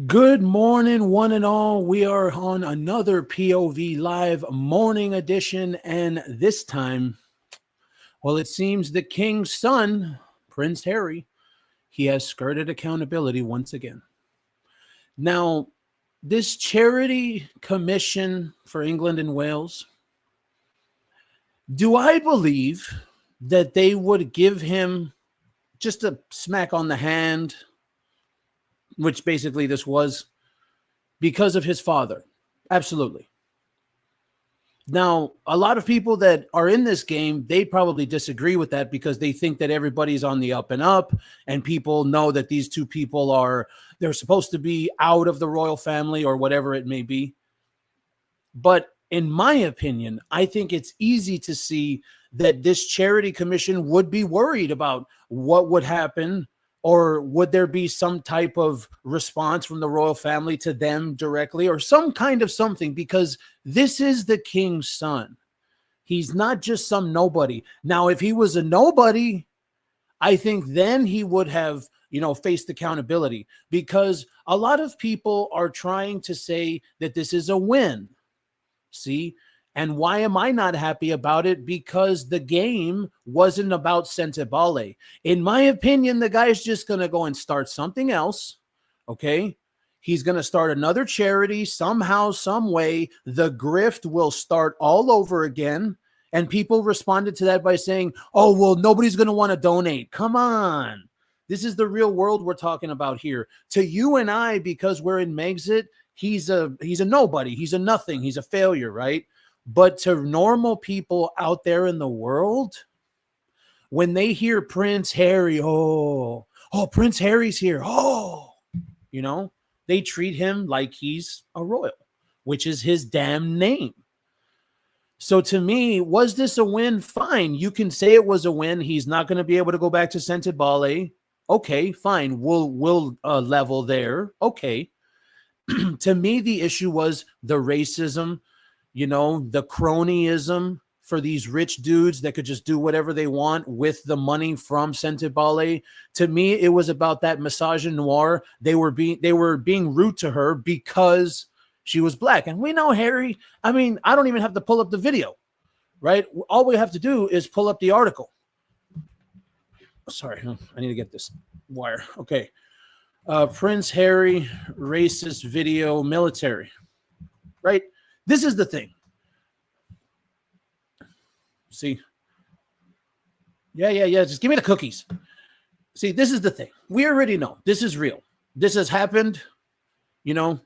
Good morning, one and all. We are on another POV Live morning edition, and this time, well, it seems the king's son, Prince Harry, he has skirted accountability once again. Now, this charity commission for England and Wales, do I believe that they would give him just a smack on the hand, which basically this was, because of his father? Absolutely. Now, a lot of people that are in this game, they probably disagree with that because they think that everybody's on the up and up, and people know that these two people they're supposed to be out of the royal family or whatever it may be. But in my opinion, I think it's easy to see that this charity commission would be worried about what would happen, or would there be some type of response from the royal family to them directly, or some kind of something, because this is the king's son. He's not just some nobody. Now, if he was a nobody, I think then he would have, faced accountability, because a lot of people are trying to say that this is a win. See? And why am I not happy about it? Because the game wasn't about Sentebale. In my opinion, the guy's just going to go and start something else. Okay. He's going to start another charity somehow, some way. The grift will start all over again. And people responded to that by saying, oh, well, nobody's going to want to donate. Come on. This is the real world we're talking about here. To you and I, because we're in Megxit, he's a nobody. He's a nothing. He's a failure, right? But to normal people out there in the world, when they hear Prince Harry, oh, Prince Harry's here, they treat him like he's a royal, which is his damn name. So to me, was this a win? Fine. You can say it was a win. He's not going to be able to go back to Sentebale. Okay, fine. We'll level there. Okay. To me, the issue was the racism, the cronyism for these rich dudes that could just do whatever they want with the money from Sentebale. To me, it was about that misogynoir. They were being rude to her because she was black. And we know Harry. I mean, I don't even have to pull up the video, right? All we have to do is pull up the article. Sorry, I need to get this wire. Okay. Prince Harry, racist video, military, right? This is the thing. See? Yeah. Just give me the cookies. See, this is the thing. We already know. This is real. This has happened. How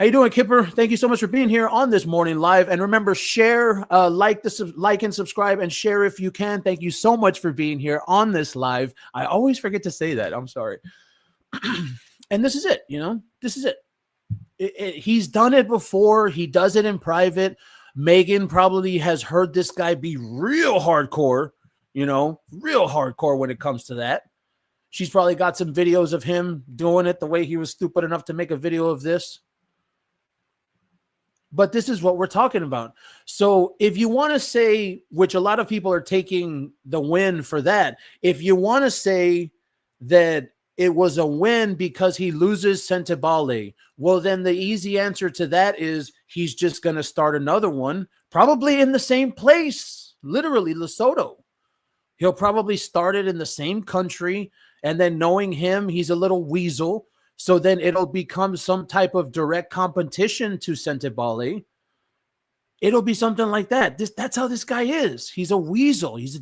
you doing, Kipper? Thank you so much for being here on this morning live. And remember, share, like and subscribe, and share if you can. Thank you so much for being here on this live. I always forget to say that. I'm sorry. And this is it. This is it. He's done it before. He does it in private. Meghan probably has heard this guy be real hardcore, real hardcore when it comes to that. She's probably got some videos of him doing it the way he was stupid enough to make a video of this. But this is what we're talking about. So if you want to say, which a lot of people are taking the win for that, if you want to say that it was a win because he loses Sentebale, well, then the easy answer to that is he's just going to start another one, probably in the same place, literally Lesotho. He'll probably start it in the same country, and then knowing him, he's a little weasel. So then it'll become some type of direct competition to Sentebale. It'll be something like that. That's how this guy is. He's a weasel. He's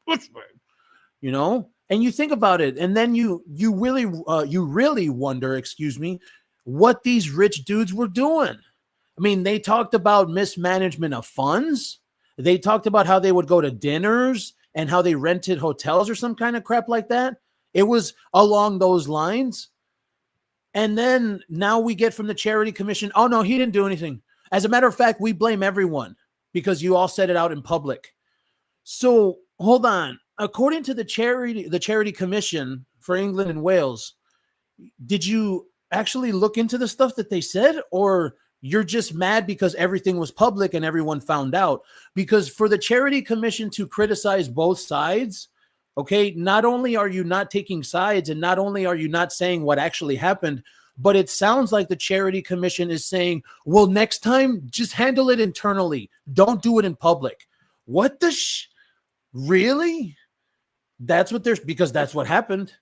a, and you think about it, and then you really wonder, what these rich dudes were doing. I mean, they talked about mismanagement of funds. They talked about how they would go to dinners and how they rented hotels or some kind of crap like that. It was along those lines. And then now we get from the charity commission, oh, no, he didn't do anything. As a matter of fact, we blame everyone because you all said it out in public. So hold on. According to the charity commission for England and Wales, did you actually look into the stuff that they said, or you're just mad because everything was public and everyone found out? Because for the charity commission to criticize both sides, okay, not only are you not taking sides, and not only are you not saying what actually happened, But it sounds like the charity commission is saying, well, next time, just handle it internally. Don't do it in public. What the really? That's what because that's what happened.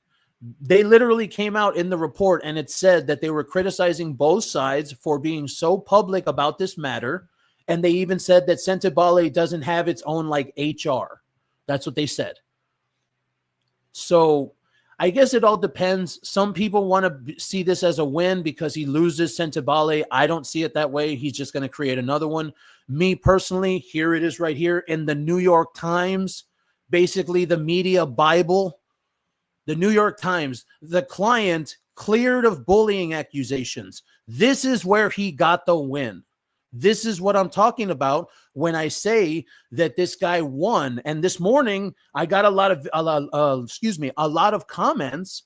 They literally came out in the report and it said that they were criticizing both sides for being so public about this matter. And they even said that Sentebale doesn't have its own like HR. That's what they said. So I guess it all depends. Some people want to see this as a win because he loses Sentebale. I don't see it that way. He's just going to create another one. Me personally, here it is right here in the New York Times, basically the media Bible. The New York Times, the client cleared of bullying accusations. This is where he got the win. This is what I'm talking about when I say that this guy won. And this morning, I got a lot of comments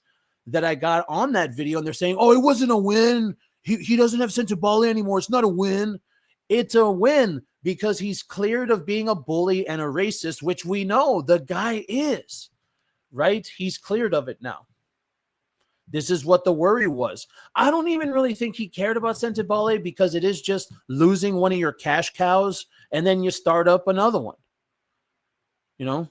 that I got on that video, and they're saying, "Oh, it wasn't a win. He doesn't have Sentebale anymore. It's not a win." It's a win because he's cleared of being a bully and a racist, which we know the guy is. Right? He's cleared of it now. This is what the worry was. I don't even really think he cared about Sentebale because it is just losing one of your cash cows and then you start up another one. You know,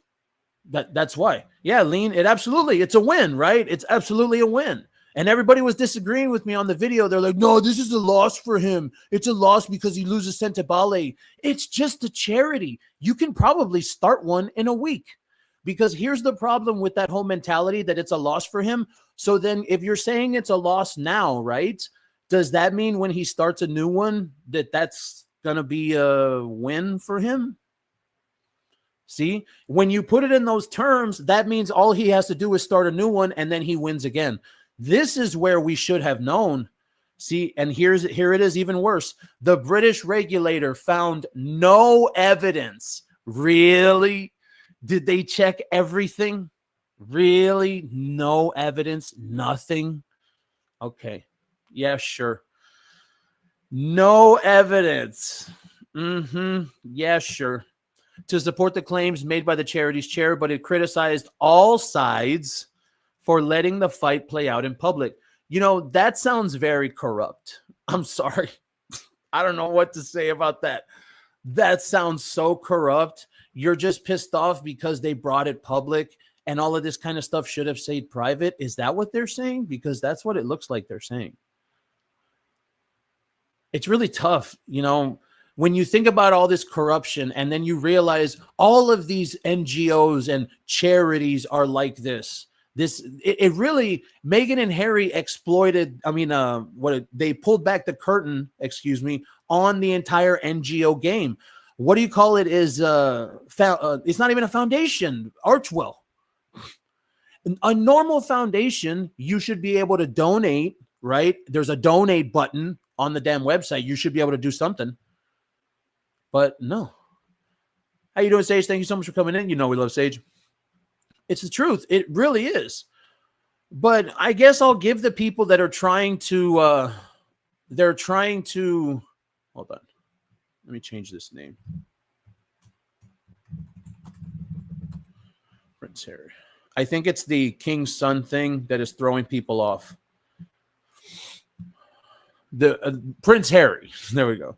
that's why. Yeah, Lean, it's a win, right? It's absolutely a win. And everybody was disagreeing with me on the video. They're like, no, this is a loss for him. It's a loss because he loses Sentebale. It's just a charity. You can probably start one in a week. Because here's the problem with that whole mentality that it's a loss for him. So then if you're saying it's a loss now, right? Does that mean when he starts a new one that's going to be a win for him? See, when you put it in those terms, that means all he has to do is start a new one and then he wins again. This is where we should have known. See, and here it is even worse. The British regulator found no evidence. Really? Did they check everything? Really? No evidence? Nothing? Okay. Yeah, sure. No evidence. Yeah, sure. To support the claims made by the charity's chair, but it criticized all sides for letting the fight play out in public. You know, that sounds very corrupt. I'm sorry. I don't know what to say about that. That sounds so corrupt. You're just pissed off because they brought it public and all of this kind of stuff should have stayed private. Is that what they're saying? Because that's what it looks like they're saying. It's really tough, you know, when you think about all this corruption and then you realize all of these NGOs and charities are like this. It really, Meghan and Harry exploited, they pulled back the curtain, on the entire NGO game. What do you call it? It's not even a foundation, Archwell. A normal foundation, you should be able to donate, right? There's a donate button on the damn website. You should be able to do something. But no. How you doing, Sage? Thank you so much for coming in. You know we love Sage. It's the truth. It really is. But I guess I'll give the people that are trying to, hold on. Let me change this name. Prince Harry. I think it's the King's Son thing that is throwing people off. The Prince Harry. There we go.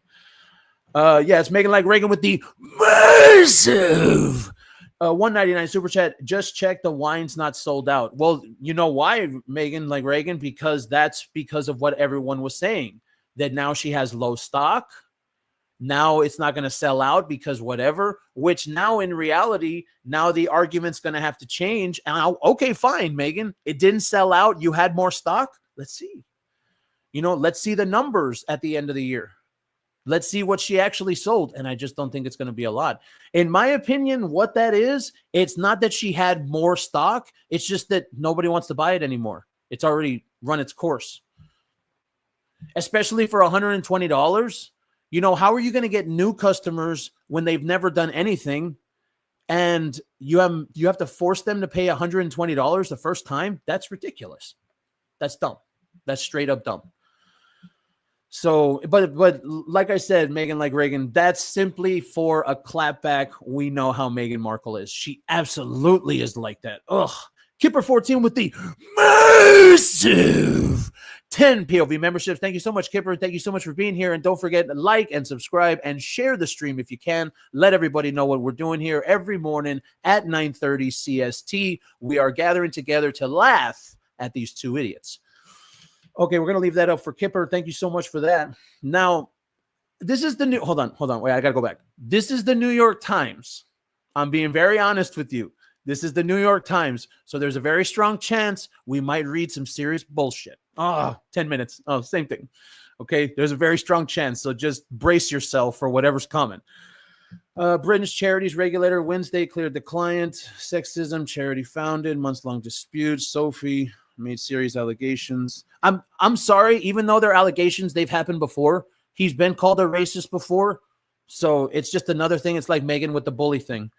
Yeah, it's Megan like Reagan with the massive 199 super chat. Just check the wine's not sold out. Well, you know why, Megan like Reagan? Because that's because of what everyone was saying. That now she has low stock. Now it's not going to sell out because whatever, which now in reality, now the argument's going to have to change. And okay, fine, Megan. It didn't sell out. You had more stock. Let's see. You know, let's see the numbers at the end of the year. Let's see what she actually sold. And I just don't think it's going to be a lot. In my opinion, what that is, it's not that she had more stock. It's just that nobody wants to buy it anymore. It's already run its course. Especially for $120. You know, how are you going to get new customers when they've never done anything and you have to force them to pay $120 the first time? That's ridiculous. That's dumb. That's straight up dumb. So, but like I said, Meghan like Reagan, that's simply for a clapback. We know how Meghan Markle is. She absolutely is like that. Ugh. Kipper14 with the massive 10 POV memberships. Thank you so much, Kipper. Thank you so much for being here. And don't forget to like and subscribe and share the stream if you can. Let everybody know what we're doing here every morning at 9:30 CST. We are gathering together to laugh at these two idiots. Okay, we're going to leave that up for Kipper. Thank you so much for that. Now, this is the new, hold on. Wait, I got to go back. This is the New York Times. I'm being very honest with you. This is the New York Times. So there's a very strong chance we might read some serious bullshit. 10 minutes. Oh, same thing. Okay. There's a very strong chance. So just brace yourself for whatever's coming. Britain's charities regulator Wednesday cleared the client. Sexism, charity founded, months-long dispute. Sophie made serious allegations. I'm sorry, even though they're allegations, they've happened before. He's been called a racist before. So it's just another thing. It's like Megan with the bully thing.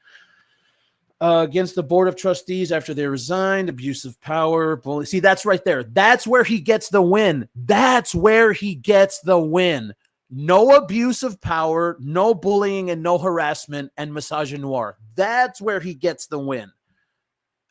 Against the board of trustees after they resigned, abuse of power, bully. See, that's right there. That's where he gets the win. That's where he gets the win. No abuse of power, no bullying, and no harassment and misogynoir. That's where he gets the win.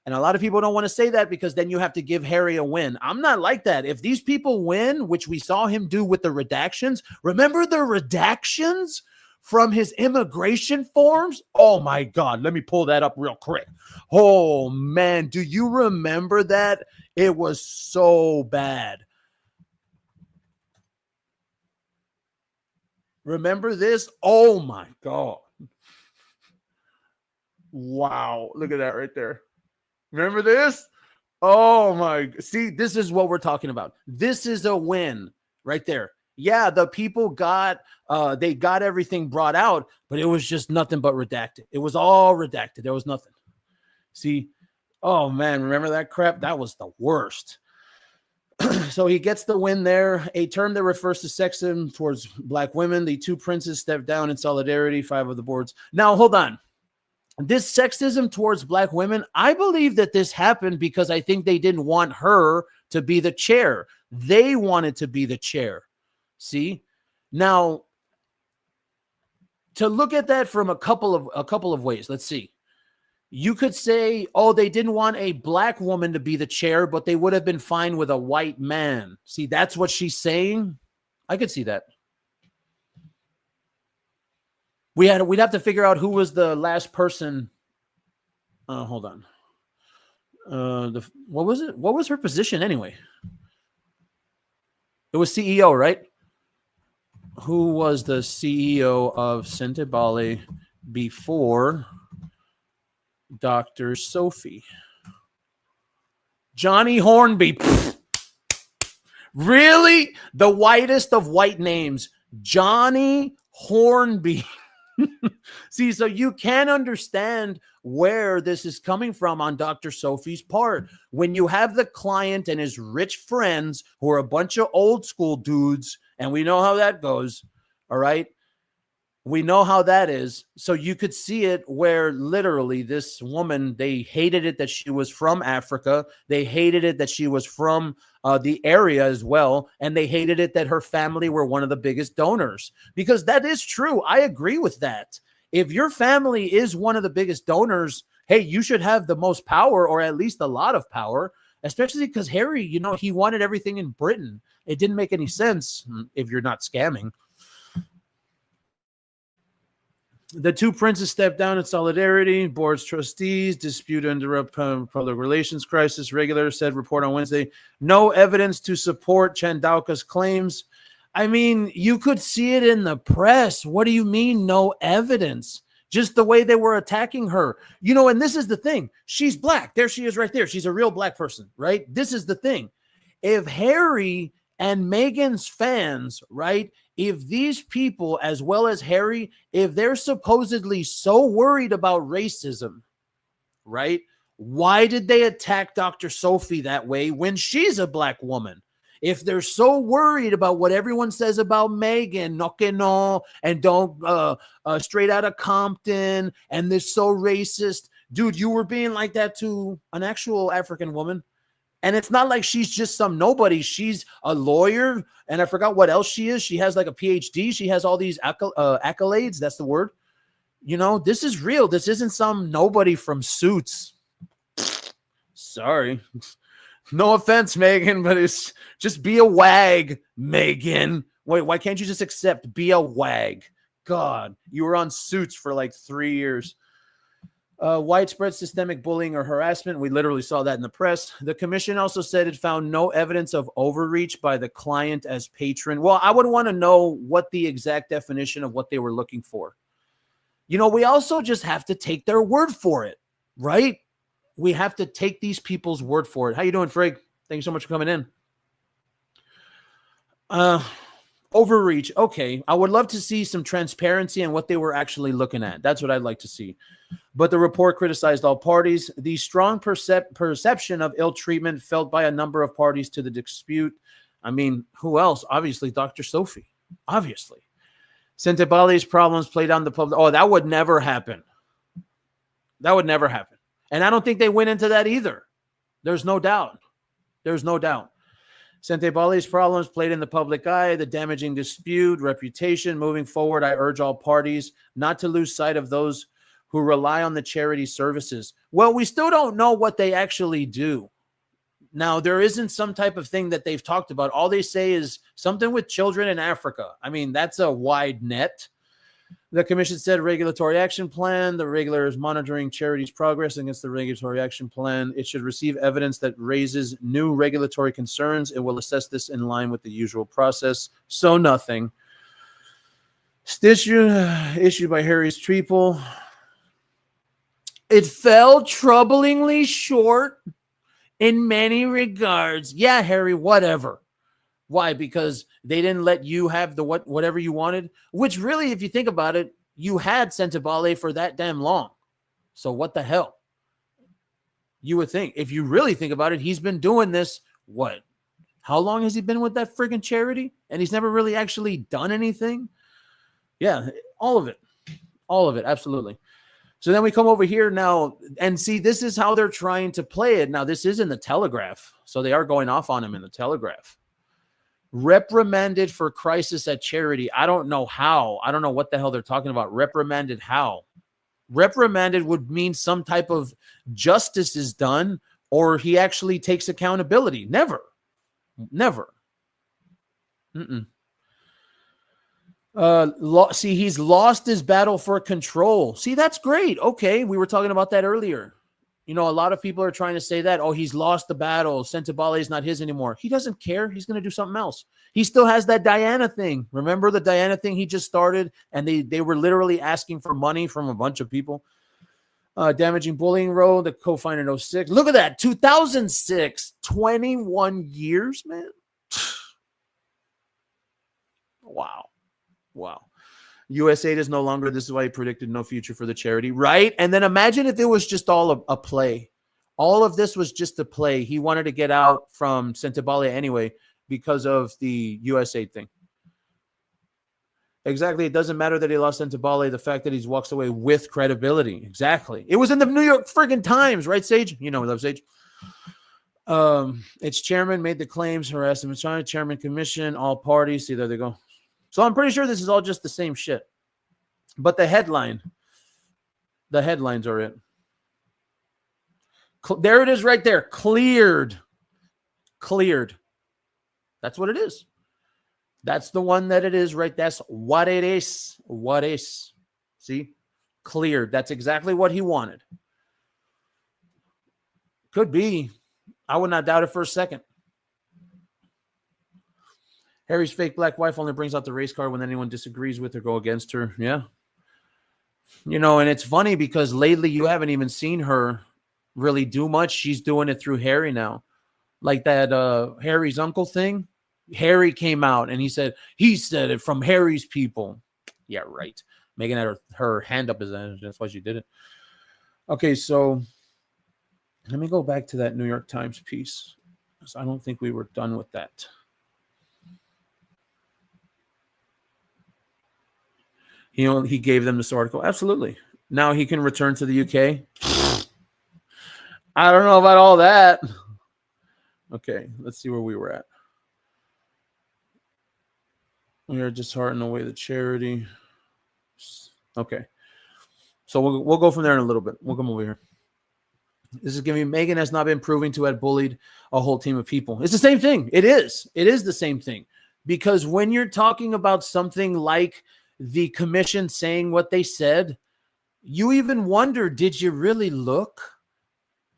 And a lot of people don't want to say that because then you have to give Harry a win. I'm not like that. If these people win, which we saw him do with the redactions, remember the redactions from his immigration forms? Oh my God, let me pull that up real quick. Oh man, do you remember that? It was so bad. Remember this? Oh my God. Wow, look at that right there. Remember this? Oh my, see, this is what we're talking about. This is a win right there. Yeah, the people got, they got everything brought out, but it was just nothing but redacted. It was all redacted. There was nothing. See, oh man, remember that crap? That was the worst. So he gets the win there. A term that refers to sexism towards black women. The two princes stepped down in solidarity, 5 of the boards. Now, hold on. This sexism towards black women, I believe that this happened because I think they didn't want her to be the chair. They wanted to be the chair. See, now to look at that from a couple of ways, let's see. You could say, oh, they didn't want a black woman to be the chair, but they would have been fine with a white man. See, that's what she's saying. I could see that. We'd have to figure out who was the last person. Hold on. What was it? What was her position anyway? It was CEO, right? Who was the CEO of Sentebale before Dr. Sophie? Johnny Hornby. Pfft. Really? The whitest of white names. Johnny Hornby. See, so you can understand where this is coming from on Dr. Sophie's part. When you have the client and his rich friends who are a bunch of old school dudes, and we know how that goes, all right? We know how that is. So you could see it where literally this woman, they hated it that she was from Africa. They hated it that she was from the area as well. And they hated it that her family were one of the biggest donors, because that is true. I agree with that. If your family is one of the biggest donors, hey, you should have the most power, or at least a lot of power, especially because Harry, you know, he wanted everything in Britain. It didn't make any sense if you're not scamming. The two princes stepped down in solidarity. Board's trustees dispute under public relations crisis. Regulator said report on Wednesday. No evidence to support Chandauka's claims. I mean, you could see it in the press. What do you mean no evidence? Just the way they were attacking her. You know, and this is the thing. She's black. There she is right there. She's a real black person, right? This is the thing. If Harry and Meghan's fans, right, if these people, as well as Harry, if they're supposedly so worried about racism, right, why did they attack Dr. Sophie that way when she's a black woman? If they're so worried about what everyone says about Meghan, no que no, and don't straight out of Compton, and they're so racist, dude, you were being like that to an actual African woman. And it's not like she's just some nobody. She's a lawyer, and I forgot what else she is. She has like a PhD. She has all these accolades. That's the word. You know, this is real. This isn't some nobody from Suits. Sorry. No offense, Megan, but it's just be a wag, Megan. Wait, why can't you just accept be a wag? God, you were on Suits for like 3 years. Widespread systemic bullying or harassment. We literally saw that in the press. The commission also said it found no evidence of overreach by the client as patron. Well, I would want to know what the exact definition of what they were looking for. You know, we also just have to take their word for it, right? We have to take these people's word for it. How you doing, Frig? Thank you so much for coming in. Overreach. Okay. I would love to see some transparency in what they were actually looking at. That's what I'd like to see. But the report criticized all parties. The strong perception of ill treatment felt by a number of parties to the dispute. I mean, who else? Obviously, Dr. Sophie. Obviously. Sentebale's problems played on the public. Oh, that would never happen. That would never happen. And I don't think they went into that either. There's no doubt. There's no doubt. Sentebale's problems played in the public eye, the damaging dispute, reputation. Moving forward, I urge all parties not to lose sight of those who rely on the charity services. Well, we still don't know what they actually do. Now, there isn't some type of thing that they've talked about. All they say is something with children in Africa. I mean, that's a wide net. The commission said regulatory action plan. The regulator is monitoring charities' progress against the regulatory action plan. It should receive evidence that raises new regulatory concerns. It will assess this in line with the usual process. So nothing. Issued by Harry's Treeple. It fell troublingly short in many regards. Yeah, Harry, whatever. Why? Because they didn't let you have the whatever you wanted, which really, if you think about it, you had Sentebale for that damn long. So what the hell? You would think, if you really think about it, he's been doing this, what? How long has he been with that friggin' charity? And he's never really actually done anything? Yeah, all of it. All of it, absolutely. So then we come over here now and see, this is how they're trying to play it. Now, this is in the Telegraph. So they are going off on him in the Telegraph. Reprimanded for crisis at charity. I don't know how. I don't know what the hell they're talking about. Reprimanded how? Reprimanded would mean some type of justice is done or he actually takes accountability. Never. Never. See, he's lost his battle for control. See, that's great. Okay, we were talking about that earlier. You know, a lot of people are trying to say that, oh, he's lost the battle. Sentebale is not his anymore. He doesn't care. He's going to do something else. He still has that Diana thing. Remember the Diana thing he just started? And they were literally asking for money from a bunch of people. Damaging bullying road, the co-founder in 06. Look at that, 2006, 21 years, man. Wow. Wow. USAID is no longer, this is why he predicted no future for the charity, right? And then imagine if it was just all a play. All of this was just a play. He wanted to get out from Sentebale anyway because of the USAID thing. Exactly. It doesn't matter that he lost Sentebale, the fact that he walks away with credibility. Exactly. It was in the New York friggin' Times, right, Sage? You know, we love Sage. Its chairman made the claims, harassed him. Chairman commission, all parties. See, there they go. So I'm pretty sure this is all just the same shit. But the headlines are it. There it is right there. Cleared. Cleared. That's what it is. That's the one that it is, right? That's what it is. What is. See? Cleared. That's exactly what he wanted. Could be. I would not doubt it for a second. Harry's fake black wife only brings out the race card when anyone disagrees with or go against her. Yeah. You know, and it's funny because lately you haven't even seen her really do much. She's doing it through Harry now. Like that Harry's uncle thing. Harry came out and he said it from Harry's people. Yeah, right. Megan had her hand up. That's why she did it. Okay, so let me go back to that New York Times piece. I don't think we were done with that. He gave them this article. Absolutely. Now he can return to the UK. I don't know about all that. Okay, let's see where we were at. We are disheartened away the charity. Okay. So we'll go from there in a little bit. We'll come over here. This is giving Megan has not been proving to have bullied a whole team of people. It's the same thing. It is. It is the same thing. Because when you're talking about something like the commission saying what they said, you even wonder, did you really look?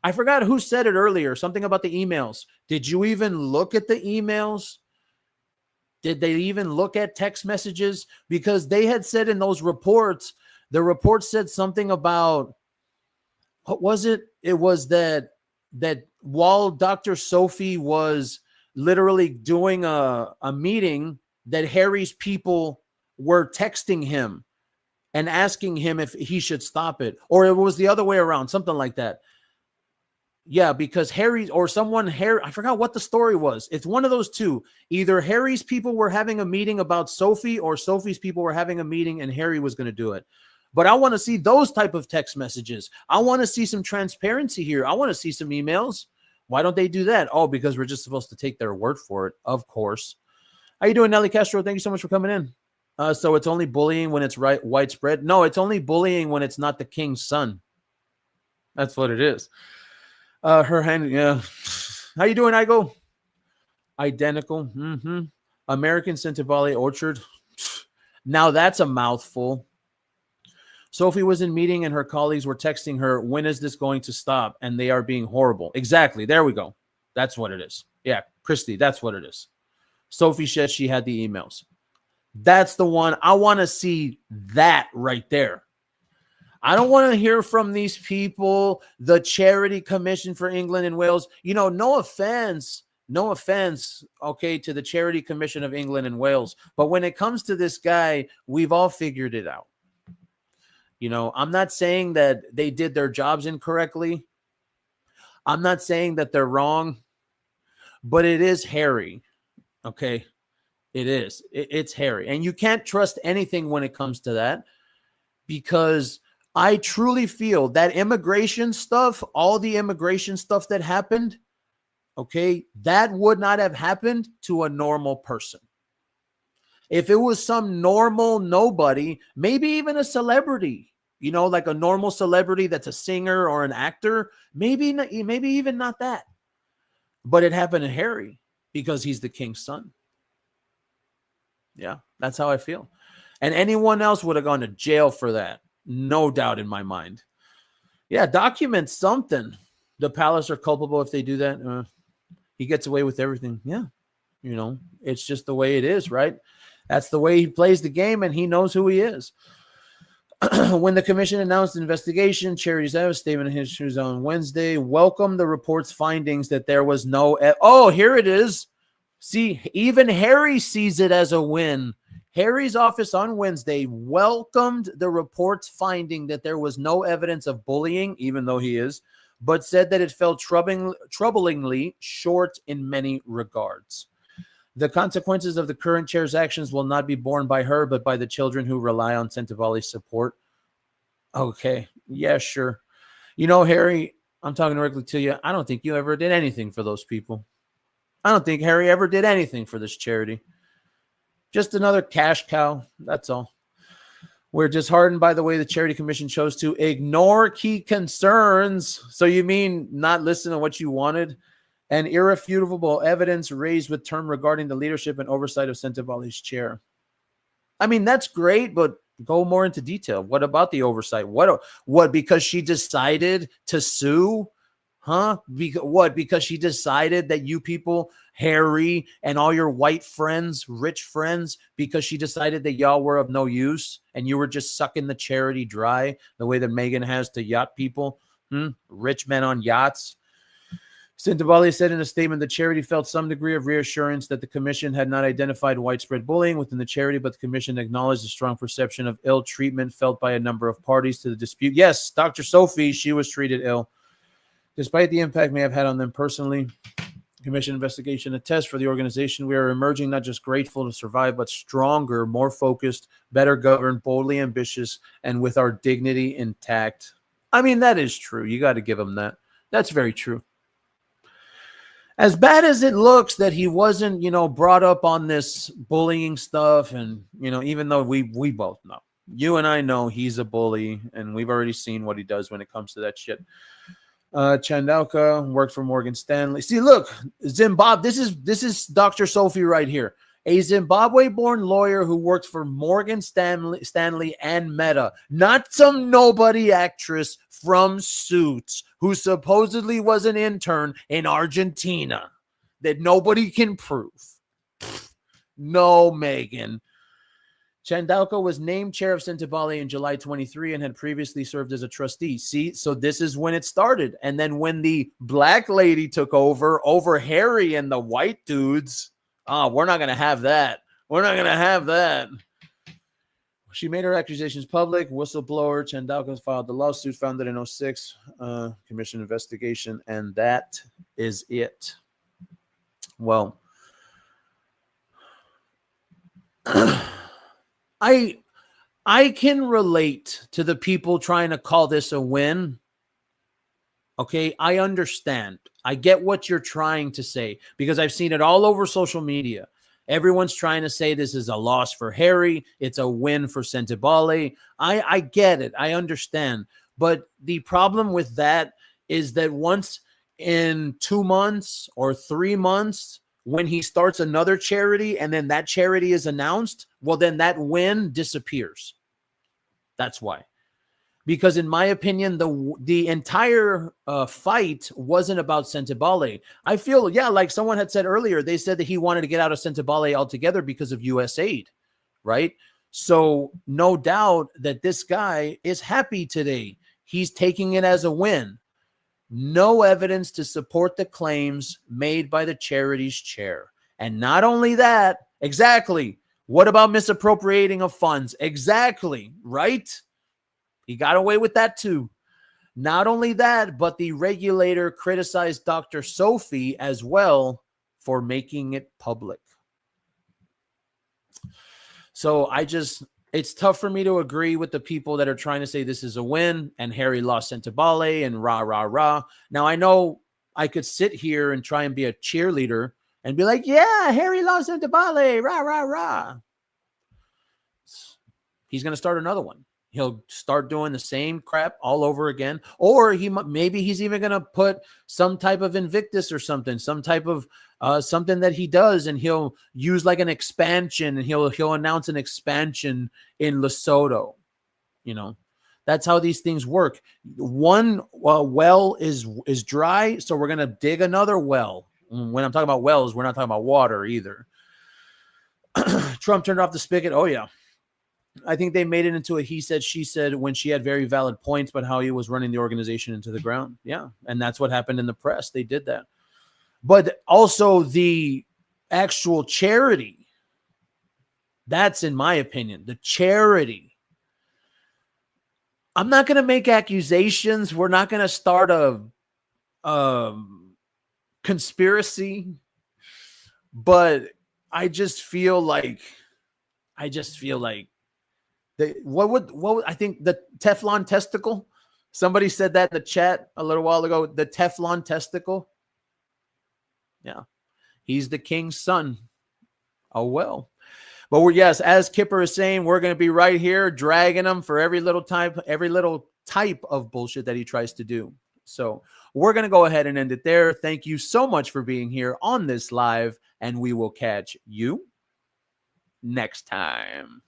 I forgot who said it earlier, something about the emails. Did you even look at the emails? Did they even look at text messages? Because they had said in those reports, the report said something about, what was it? It was that while Dr. Sophie was literally doing a meeting, that Harry's people were texting him and asking him if he should stop it. Or it was the other way around, something like that. Yeah, because Harry or someone, Harry, I forgot what the story was. It's one of those two. Either Harry's people were having a meeting about Sophie, or Sophie's people were having a meeting and Harry was going to do it. But I want to see those type of text messages. I want to see some transparency here. I want to see some emails. Why don't they do that? Oh, because we're just supposed to take their word for it, of course. How you doing, Nelly Castro? Thank you so much for coming in. So it's only bullying when it's widespread? No, it's only bullying when it's not the king's son. That's what it is. Her hand, yeah. How you doing, Igo? Identical. American Centivale Orchard. Now that's a mouthful. Sophie was in meeting and her colleagues were texting her, when is this going to stop? And they are being horrible. Exactly. There we go. That's what it is. Yeah, Christy, that's what it is. Sophie said she had the emails. That's the one. I want to see that right there. I don't want to hear from these people, the Charity Commission for England and Wales. You know, no offense, okay, to the Charity Commission of England and Wales. But when it comes to this guy, we've all figured it out. You know, I'm not saying that they did their jobs incorrectly. I'm not saying that they're wrong, but it is Harry. Okay. It is. It's Harry. And you can't trust anything when it comes to that, because I truly feel that immigration stuff, all the immigration stuff that happened, okay, that would not have happened to a normal person. If it was some normal nobody, maybe even a celebrity, you know, like a normal celebrity that's a singer or an actor, maybe even not that. But it happened to Harry because he's the king's son. Yeah, that's how I feel. And anyone else would have gone to jail for that. No doubt in my mind. Yeah, document something. The palace are culpable if they do that. He gets away with everything. Yeah, you know, it's just the way it is, right? That's the way he plays the game, and he knows who he is. When the commission announced the investigation, Charity's a statement in his shoes on Wednesday welcomed the report's findings that there was no... Oh, here it is. See, even Harry sees it as a win. Harry's office on Wednesday welcomed the report's finding that there was no evidence of bullying, even though he is, but said that it fell troublingly short in many regards. The consequences of the current chair's actions will not be borne by her, but by the children who rely on Centivale's support. Okay. Yeah, sure. You know, Harry, I'm talking directly to you. I don't think you ever did anything for those people. I don't think Harry ever did anything for this charity. Just another cash cow. That's all. We're disheartened by the way the Charity Commission chose to ignore key concerns. So you mean not listen to what you wanted? And irrefutable evidence raised with term regarding the leadership and oversight of Centivale's chair. I mean, that's great, but go more into detail. What about the oversight? What? Because she decided to sue? Huh? What? Because she decided that you people, Harry and all your white friends, rich friends, because she decided that y'all were of no use and you were just sucking the charity dry the way that Meghan has to yacht people, rich men on yachts. Centivale said in a statement the charity felt some degree of reassurance that the commission had not identified widespread bullying within the charity, but the commission acknowledged a strong perception of ill treatment felt by a number of parties to the dispute. Yes, Dr. Sophie, she was treated ill. Despite the impact may have had on them personally, commission investigation attests for the organization we are emerging not just grateful to survive, but stronger, more focused, better governed, boldly ambitious, and with our dignity intact. I mean, that is true. You got to give them that. That's very true. As bad as it looks that he wasn't, brought up on this bullying stuff, and, even though we both know, you and I know he's a bully, and we've already seen what he does when it comes to that shit. Chandauka worked for Morgan Stanley. See, look, Zimbabwe. This is Dr. Sophie right here. A Zimbabwe-born lawyer who worked for Morgan Stanley and Meta, not some nobody actress from Suits who supposedly was an intern in Argentina that nobody can prove. No, Megan. Chandauka was named chair of Sentebale in July 23 and had previously served as a trustee. See, so this is when it started. And then when the black lady took over Harry and the white dudes, we're not going to have that. We're not going to have that. She made her accusations public. Whistleblower Chandauka filed the lawsuit founded in 06, commission investigation, and that is it. Well, I can relate to the people trying to call this a win. Okay, I understand. I get what you're trying to say because I've seen it all over social media. Everyone's trying to say this is a loss for Harry. It's a win for Sentebale. I get it. I understand. But the problem with that is that once in 2 months or 3 months, when he starts another charity and then that charity is announced, well, then that win disappears. That's why. Because in my opinion, the entire fight wasn't about Sentebale. I feel, like someone had said earlier, they said that he wanted to get out of Sentebale altogether because of U.S. aid, right? So no doubt that this guy is happy today. He's taking it as a win. No evidence to support the claims made by the charity's chair. And not only that, exactly. What about misappropriating of funds? Exactly, right? He got away with that too. Not only that, but the regulator criticized Dr. Sophie as well for making it public. So it's tough for me to agree with the people that are trying to say this is a win and Harry lost Sentebale and rah, rah, rah. Now, I know I could sit here and try and be a cheerleader and be like, yeah, Harry lost Sentebale, rah, rah, rah. He's going to start another one. He'll start doing the same crap all over again. Or maybe he's even going to put some type of Invictus or something, some type of something that he does, and he'll use like an expansion, and he'll announce an expansion in Lesotho. You know, that's how these things work. One well is dry, so we're going to dig another well. When I'm talking about wells, we're not talking about water either. Trump turned off the spigot. Oh, yeah. I think they made it into a he said, she said when she had very valid points, but how he was running the organization into the ground. Yeah. And that's what happened in the press. They did that. But also the actual charity, that's in my opinion, the charity. I'm not going to make accusations. We're not going to start a conspiracy, but I just feel like what I think the Teflon testicle. Somebody said that in the chat a little while ago. The Teflon testicle. Yeah, he's the king's son. Oh well, but yes, as Kipper is saying, we're going to be right here dragging him for every little type of bullshit that he tries to do. So we're going to go ahead and end it there. Thank you so much for being here on this live, and we will catch you next time.